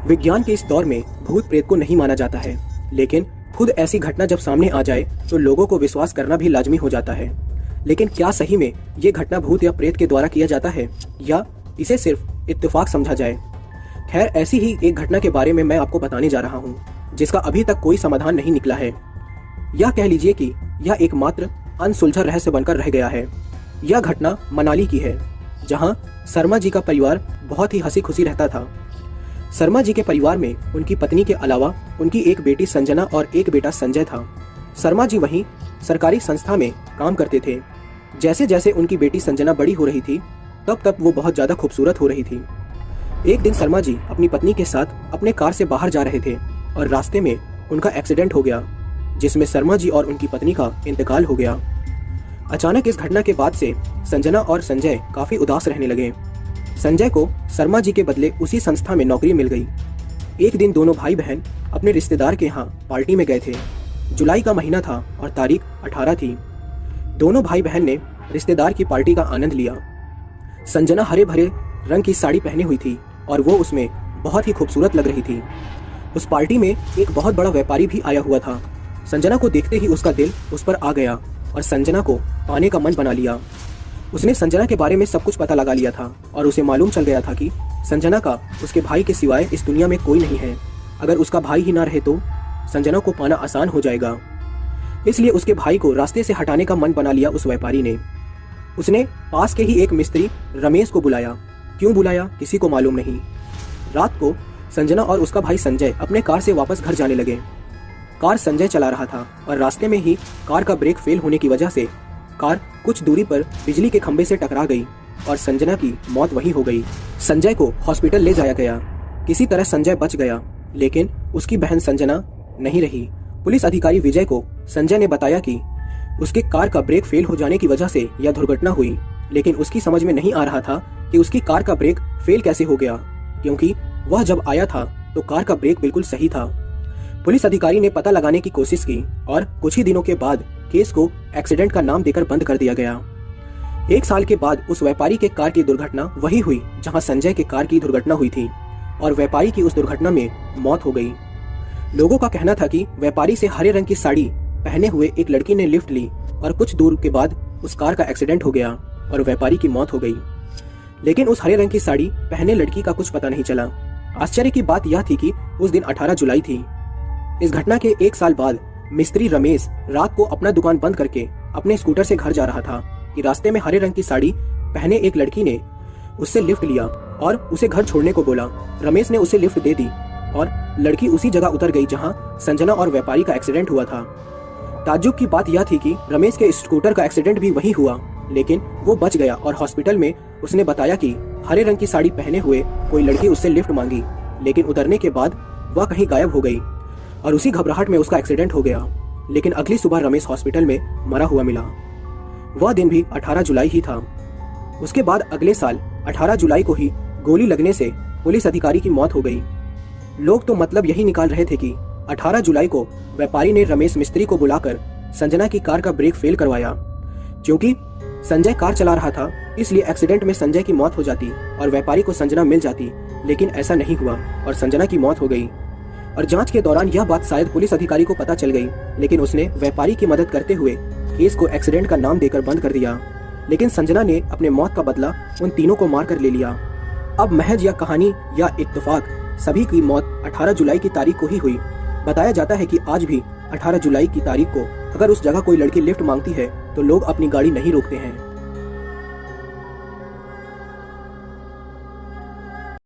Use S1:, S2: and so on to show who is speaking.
S1: विज्ञान के इस दौर में भूत प्रेत को नहीं माना जाता है, लेकिन खुद ऐसी घटना जब सामने आ जाए तो लोगों को विश्वास करना भी लाजमी हो जाता है। लेकिन क्या सही में ये घटना भूत या प्रेत के द्वारा किया जाता है या इसे सिर्फ इत्तेफाक समझा जाए? खैर, ऐसी ही एक घटना के बारे में मैं आपको बताने जा रहा हूँ, जिसका अभी तक कोई समाधान नहीं निकला है। या कह लीजिए कि यह एकमात्र अनसुलझा रहस्य बनकर रह गया है। यह घटना मनाली की है, जहाँ शर्मा जी का परिवार बहुत ही हंसी खुशी रहता था। शर्मा जी के परिवार में उनकी पत्नी के अलावा उनकी एक बेटी संजना और एक बेटा संजय था। शर्मा जी वहीं सरकारी संस्था में काम करते थे। जैसे जैसे उनकी बेटी संजना बड़ी हो रही थी, तब तब वो बहुत ज़्यादा खूबसूरत हो रही थी। एक दिन शर्मा जी अपनी पत्नी के साथ अपने कार से बाहर जा रहे थे और रास्ते में उनका एक्सीडेंट हो गया, जिसमें शर्मा जी और उनकी पत्नी का इंतकाल हो गया। अचानक इस घटना के बाद से संजना और संजय काफ़ी उदास रहने लगे। संजय को शर्मा जी के बदले उसी संस्था में नौकरी मिल गई। एक दिन दोनों भाई बहन अपने रिश्तेदार के यहाँ पार्टी में गए थे। जुलाई का महीना था और तारीख 18 थी। दोनों भाई बहन ने रिश्तेदार की पार्टी का आनंद लिया। संजना हरे भरे रंग की साड़ी पहनी हुई थी और वो उसमें बहुत ही खूबसूरत लग रही थी। उस पार्टी में एक बहुत बड़ा व्यापारी भी आया हुआ था। संजना को देखते ही उसका दिल उस पर आ गया और संजना को पाने का मन बना लिया। उसने संजना के बारे में सब कुछ पता लगा लिया था और उसे मालूम चल गया था कि संजना का उसके भाई के सिवाय इस दुनिया में कोई नहीं है। अगर उसका भाई ही ना रहे तो संजना को पाना आसान हो जाएगा। इसलिए उसके भाई को रास्ते से हटाने का मन बना लिया उस व्यापारी ने। उसने पास के ही एक मिस्त्री रमेश को बुलाया। क्यों बुलाया किसी को मालूम नहीं। रात को संजना और उसका भाई संजय अपने कार से वापस घर जाने लगे। कार संजय चला रहा था और रास्ते में ही कार का ब्रेक फेल होने की वजह से कार कुछ दूरी पर बिजली के खंभे से टकरा गई और संजना की मौत वहीं हो गई। संजय को हॉस्पिटल ले जाया गया। किसी तरह संजय बच गया, लेकिन उसकी बहन संजना नहीं रही। पुलिस अधिकारी विजय को संजय ने बताया कि उसके कार का ब्रेक फेल हो जाने की वजह से यह दुर्घटना हुई, लेकिन उसकी समझ में नहीं आ रहा था कि उसकी कार का ब्रेक फेल कैसे हो गया, क्योंकि वह जब आया था तो कार का ब्रेक बिल्कुल सही था। पुलिस अधिकारी ने पता लगाने की कोशिश की और कुछ ही दिनों के बाद केस को एक्सीडेंट का नाम देकर बंद कर दिया गया। 1 साल के बाद उस व्यापारी के कार की दुर्घटना वही हुई जहां संजय के कार की दुर्घटना हुई थी और व्यापारी की उस दुर्घटना में मौत हो गई। लोगों का कहना था कि व्यापारी से हरे रंग की साड़ी पहने हुए एक लड़की ने लिफ्ट ली और कुछ दूर के बाद उस कार का एक्सीडेंट हो गया और व्यापारी की मौत हो गई। लेकिन उस हरे रंग की साड़ी पहने लड़की का कुछ पता नहीं चला। आश्चर्य की बात यह थी कि उस दिन 18 जुलाई थी। इस घटना के 1 साल बाद मिस्त्री रमेश रात को अपना दुकान बंद करके अपने स्कूटर से घर जा रहा था कि रास्ते में हरे रंग की साड़ी पहने एक लड़की ने उससे लिफ्ट लिया और उसे घर छोड़ने को बोला। रमेश ने उसे लिफ्ट दे दी और लड़की उसी जगह उतर गई जहां संजना और व्यापारी का एक्सीडेंट हुआ था। ताज्जुब की बात यह थी कि रमेश के स्कूटर का एक्सीडेंट भी वहीं हुआ, लेकिन वो बच गया और हॉस्पिटल में उसने बताया कि हरे रंग की साड़ी पहने हुए कोई लड़की उससे लिफ्ट मांगी, लेकिन उतरने के बाद वह कहीं गायब हो गई और उसी घबराहट में उसका एक्सीडेंट हो गया। लेकिन अगली सुबह रमेश हॉस्पिटल में मरा हुआ मिला। वह दिन भी 18 जुलाई ही था। उसके बाद अगले साल 18 जुलाई को ही गोली लगने से पुलिस अधिकारी की मौत हो गई। लोग तो मतलब यही निकाल रहे थे कि 18 जुलाई को व्यापारी ने रमेश मिस्त्री को बुलाकर संजना की कार का ब्रेक फेल करवाया। क्योंकि संजय कार चला रहा था, इसलिए एक्सीडेंट में संजय की मौत हो जाती और व्यापारी को संजना मिल जाती, लेकिन ऐसा नहीं हुआ और संजना की मौत हो गई। और जांच के दौरान यह बात शायद पुलिस अधिकारी को पता चल गई, लेकिन उसने व्यापारी की मदद करते हुए केस को एक्सीडेंट का नाम देकर बंद कर दिया। लेकिन संजना ने अपने मौत का बदला उन तीनों को मारकर ले लिया। अब महज यह कहानी या इत्तेफाक, सभी की मौत 18 जुलाई की तारीख को ही हुई। बताया जाता है कि आज भी 18 जुलाई की तारीख को अगर उस जगह कोई लड़की लिफ्ट मांगती है तो लोग अपनी गाड़ी नहीं रोकते हैं।